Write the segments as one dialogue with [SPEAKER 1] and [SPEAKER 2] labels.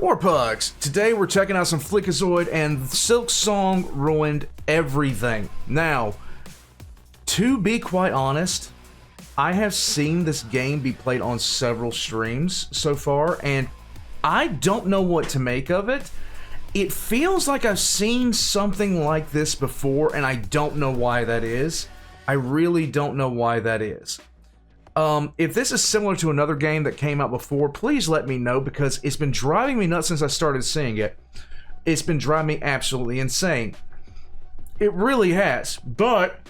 [SPEAKER 1] Warpugs! Today we're checking out some Fleekazoid, and Silksong ruined everything. Now, to be quite honest, I have seen this game be played on several streams so far, and I don't know what to make of it. It feels like I've seen something like this before, and I don't know why that is. I really don't know why that is. If this is similar to another game that came out before, please let me know, because it's been driving me nuts since I started seeing it. It's been driving me absolutely insane. It really has. But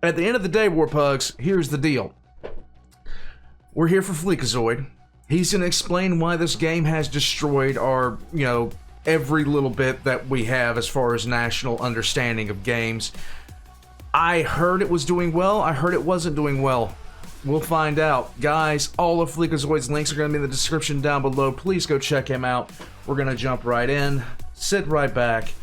[SPEAKER 1] at the end of the day, Warpugs, here's the deal. We're here for Fleekazoid. He's going to explain why this game has destroyed our, every little bit that we have as far as national understanding of games. I heard it was doing well. I heard it wasn't doing well. We'll find out. Guys, all of Fleekazoid's links are going to be in the description down below. Please go check him out. We're going to jump right in, sit right back,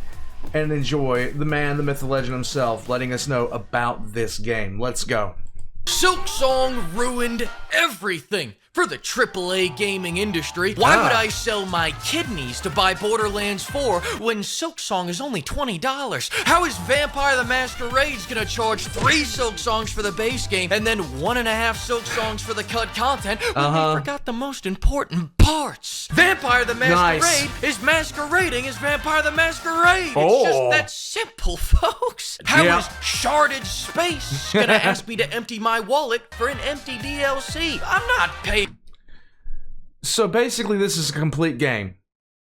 [SPEAKER 1] and enjoy the man, the myth, the legend himself letting us know about this game. Let's go.
[SPEAKER 2] Silksong ruined everything for the AAA gaming industry. Why would I sell my kidneys to buy Borderlands 4 when Silksong is only $20? How is Vampire the Masquerade's gonna charge 3 Silksongs for the base game and then 1.5 Silksongs for the cut content when they forgot the most important parts? Vampire the Masquerade is masquerading as Vampire the Masquerade. It's just that simple, folks. How is Sharded Space gonna ask me to empty my wallet for an empty DLC? I'm not paying.
[SPEAKER 1] So basically, this is a complete game,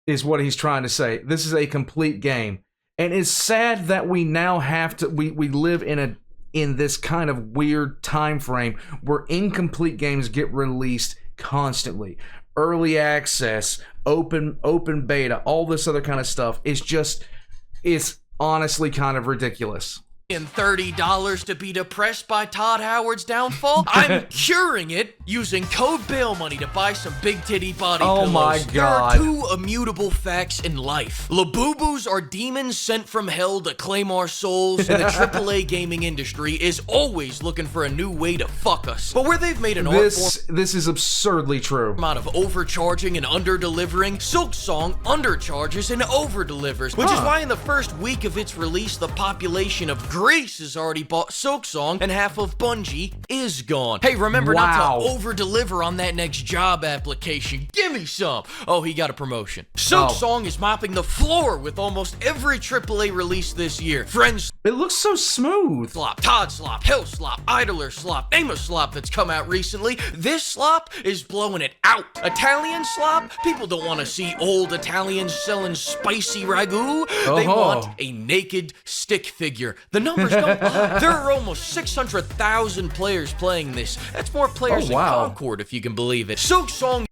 [SPEAKER 1] is what he's trying to say. This is a complete game. And it's sad that we now have to, we live in this kind of weird time frame where incomplete games get released constantly. Early access, open beta, all this other kind of stuff. It's honestly kind of ridiculous.
[SPEAKER 2] And $30 to be depressed by Todd Howard's downfall? I'm curing it using code bail money to buy some big titty body pillows.
[SPEAKER 1] Oh my God.
[SPEAKER 2] There are 2 immutable facts in life. Labubus are demons sent from hell to claim our souls, and the AAA gaming industry is always looking for a new way to fuck us. But where they've made an art form
[SPEAKER 1] this is absurdly true.
[SPEAKER 2] Out of overcharging and under-delivering, Silksong undercharges and over-delivers, which is why in the first week of its release, the population of Greece has already bought Silksong, and half of Bungie is gone. Hey, remember not to over-deliver on that next job application. Give me some. Oh, he got a promotion. Silksong is mopping the floor with almost every AAA release this year. Friends,
[SPEAKER 1] it looks so smooth.
[SPEAKER 2] Slop, Todd Slop, Hill Slop, Idler Slop, name a slop that's come out recently. This slop is blowing it out. Italian slop? People don't want to see old Italians selling spicy ragu. They want a naked stick figure. The numbers don't lie. There are almost 600,000 players playing this. That's more players than Concord, if you can believe it. Silksong.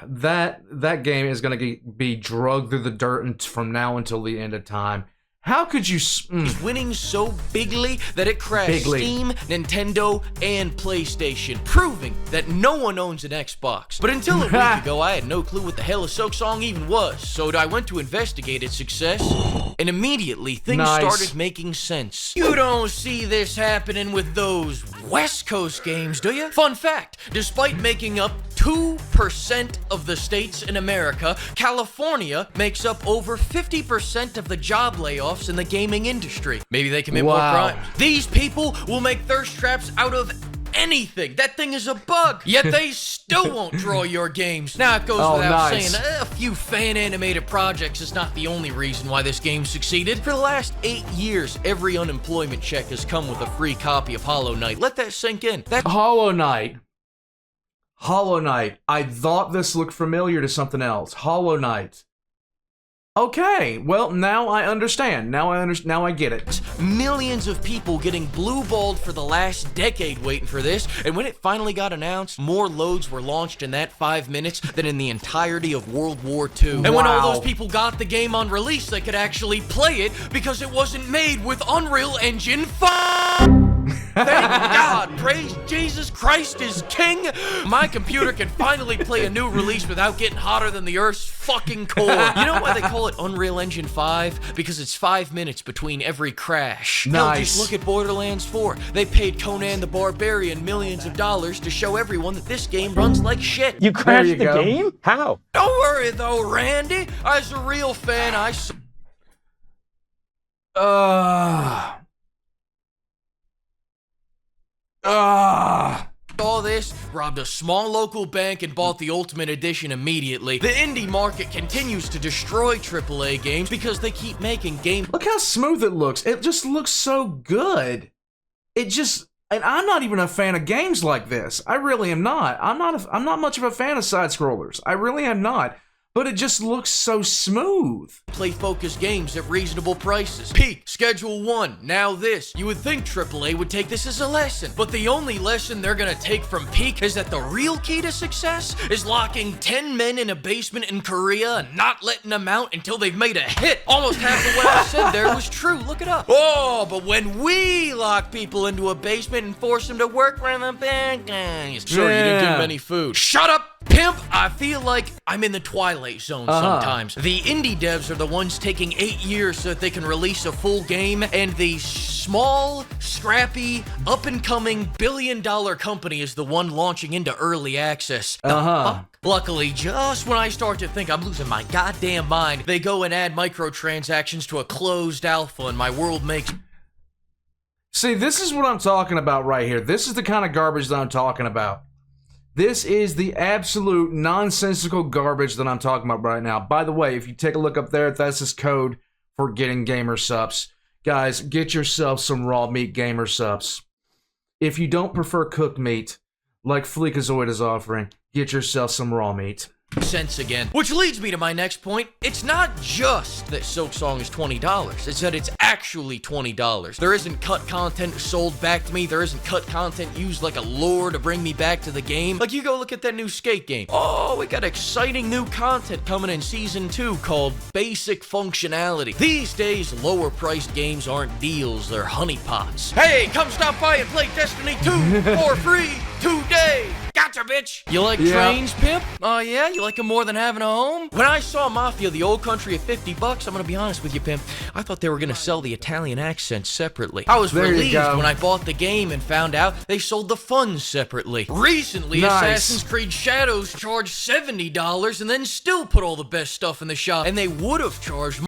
[SPEAKER 1] That game is going to be drugged through the dirt from now until the end of time. How could you...
[SPEAKER 2] He's winning so bigly that it crashed Steam, Nintendo, and PlayStation, proving that no one owns an Xbox. But until a week ago, I had no clue what the hell a Silksong even was, so I went to investigate its success, and immediately things started making sense. You don't see this happening with those West Coast games, do you? Fun fact, despite making up 2% of the states in America, California makes up over 50% of the job layoffs in the gaming industry. Maybe they commit more crimes. These people will make thirst traps out of anything. That thing is a bug, yet they still won't draw your games. Now, it goes without saying, a few fan-animated projects is not the only reason why this game succeeded. For the last 8 years, every unemployment check has come with a free copy of Hollow Knight. Let that sink in.
[SPEAKER 1] Hollow Knight. I thought this looked familiar to something else. Hollow Knight. Okay, well, now I understand. Now I get it.
[SPEAKER 2] Millions of people getting blue-balled for the last decade waiting for this, and when it finally got announced, more loads were launched in that 5 minutes than in the entirety of World War II. And when all those people got the game on release, they could actually play it because it wasn't made with Unreal Engine 5! Thank God, praise Jesus Christ is king. My computer can finally play a new release without getting hotter than the Earth's fucking core. You know why they call it Unreal Engine 5? Because it's 5 minutes between every crash.
[SPEAKER 1] Nice.
[SPEAKER 2] Hell, just look at Borderlands 4. They paid Conan the Barbarian millions of dollars to show everyone that this game runs like shit.
[SPEAKER 3] You crashed the game? How?
[SPEAKER 2] Don't worry though, Randy. As a real fan, I saw this, robbed a small local bank, and bought the Ultimate Edition immediately. The indie market continues to destroy AAA games because they keep making games.
[SPEAKER 1] Look how smooth it looks. It just looks so good. And I'm not even a fan of games like this. I really am not. I'm not much of a fan of side scrollers. I really am not. But it just looks so smooth.
[SPEAKER 2] Play focused games at reasonable prices. Peak, Schedule 1, now this. You would think AAA would take this as a lesson, but the only lesson they're gonna take from Peak is that the real key to success is locking 10 men in a basement in Korea and not letting them out until they've made a hit. Almost half of what I said there was true, look it up. Oh, but when we lock people into a basement and force them to work around the bad guys. Sure, you didn't give them any food. Shut up! Pimp, I feel like I'm in the Twilight Zone sometimes. The indie devs are the ones taking 8 years so that they can release a full game, and the small, scrappy, up-and-coming billion-dollar company is the one launching into early access. The fuck? Luckily, just when I start to think I'm losing my goddamn mind, they go and add microtransactions to a closed alpha, and my world makes...
[SPEAKER 1] See, this is what I'm talking about right here. This is the kind of garbage that I'm talking about. This is the absolute nonsensical garbage that I'm talking about right now. By the way, if you take a look up there, that's his code for getting gamer subs. Guys, get yourself some raw meat gamer subs. If you don't prefer cooked meat, like Fleekazoid is offering, get yourself some raw meat.
[SPEAKER 2] Sense again. Which leads me to my next point. It's not just that Silksong is $20. It's that it's actually $20. There isn't cut content sold back to me. There isn't cut content used like a lure to bring me back to the game. Like, you go look at that new skate game. Oh, we got exciting new content coming in Season 2 called Basic Functionality. These days, lower priced games aren't deals, they're honeypots. Hey, come stop by and play Destiny 2 for free today. Gotcha, bitch! You like trains, pimp? Oh yeah? You like them more than having a home? When I saw Mafia the Old Country at $50, I'm gonna be honest with you, pimp, I thought they were gonna sell the Italian accent separately. I was relieved when I bought the game and found out they sold the funds separately. Recently, Assassin's Creed Shadows charged $70 and then still put all the best stuff in the shop, and they would have charged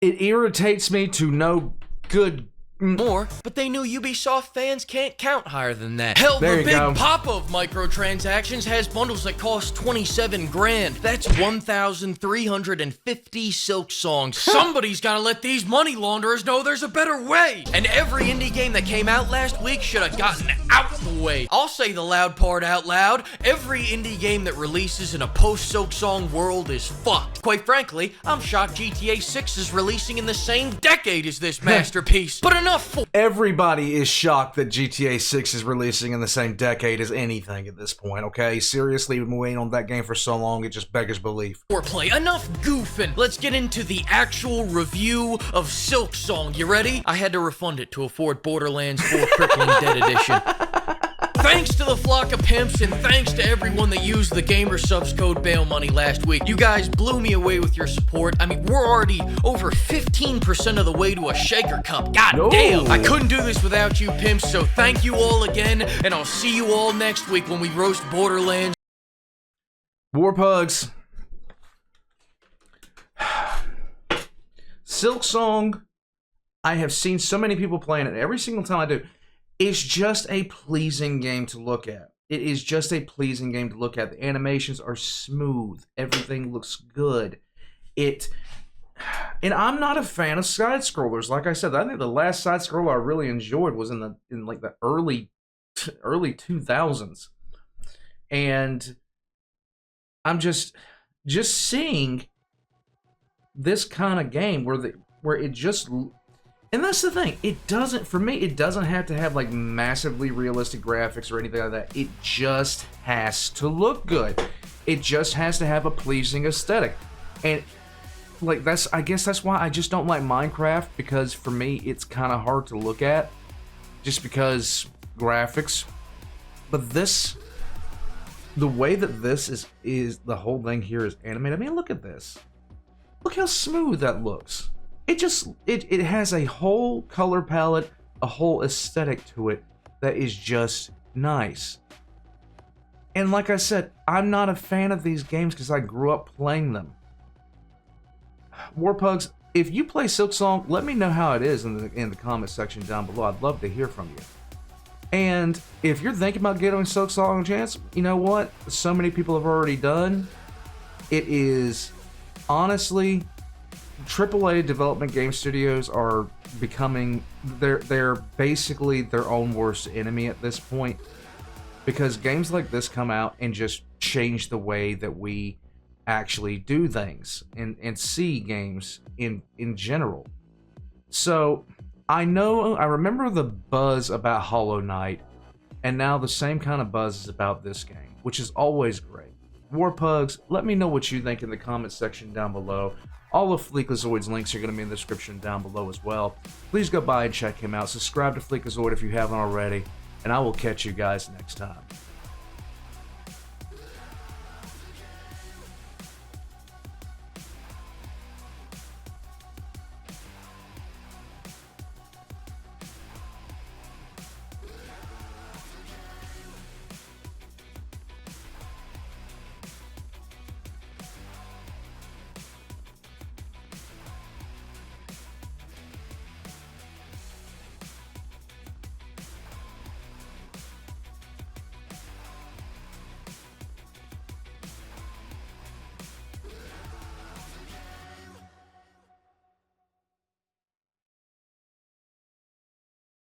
[SPEAKER 1] It irritates me to no good
[SPEAKER 2] more, but they knew Ubisoft fans can't count higher than that. Hell, the big pop of microtransactions has bundles that cost 27 grand. That's 1,350 Silksongs. Somebody's gotta let these money launderers know there's a better way. And every indie game that came out last week should have gotten out the way. I'll say the loud part out loud. Every indie game that releases in a post-Silksong world is fucked. Quite frankly, I'm shocked GTA 6 is releasing in the same decade as this masterpiece. But enough for—
[SPEAKER 1] Everybody is shocked that GTA 6 is releasing in the same decade as anything at this point, okay? Seriously, we've been waiting on that game for so long, it just beggars belief.
[SPEAKER 2] Foreplay, enough goofing. Let's get into the actual review of Silksong. You ready? I had to refund it to afford Borderlands 4 Crippling Dead Edition. Thanks to the flock of pimps, and thanks to everyone that used the Gamer Subs code Bail Money last week. You guys blew me away with your support. I mean, we're already over 15% of the way to a Shaker Cup. God damn! I couldn't do this without you pimps, so thank you all again, and I'll see you all next week when we roast Borderlands.
[SPEAKER 1] Warpugs. Silksong, I have seen so many people playing it. Every single time I do, it's just a pleasing game to look at. It is just a pleasing game to look at. The animations are smooth. Everything looks good. And I'm not a fan of side scrollers. Like I said, I think the last side scroller I really enjoyed was in like the early 2000s. And I'm just seeing this kind of game where it just. And that's the thing, it doesn't have to have like massively realistic graphics or anything like that. It just has to look good. It just has to have a pleasing aesthetic. And like I guess that's why I just don't like Minecraft, because for me it's kind of hard to look at. just because graphics. But this, the way that this is the whole thing here is animated. I mean, look at this. Look how smooth that looks. It has a whole color palette, a whole aesthetic to it that is just nice. And like I said, I'm not a fan of these games because I grew up playing them. Warpugs, if you play Silksong, let me know how it is in the comment section down below. I'd love to hear from you. And if you're thinking about giving Silksong a chance, you know what? So many people have already done. It is honestly, AAA development game studios are becoming they're basically their own worst enemy at this point, because games like this come out and just change the way that we actually do things and see games in general. So I remember the buzz about Hollow Knight, and now the same kind of buzz is about this game, which is always great. Warpugs, let me know what you think in the comment section down below. All of Fleekazoid's links are going to be in the description down below as well. Please go by and check him out. Subscribe to Fleekazoid if you haven't already, and I will catch you guys next time.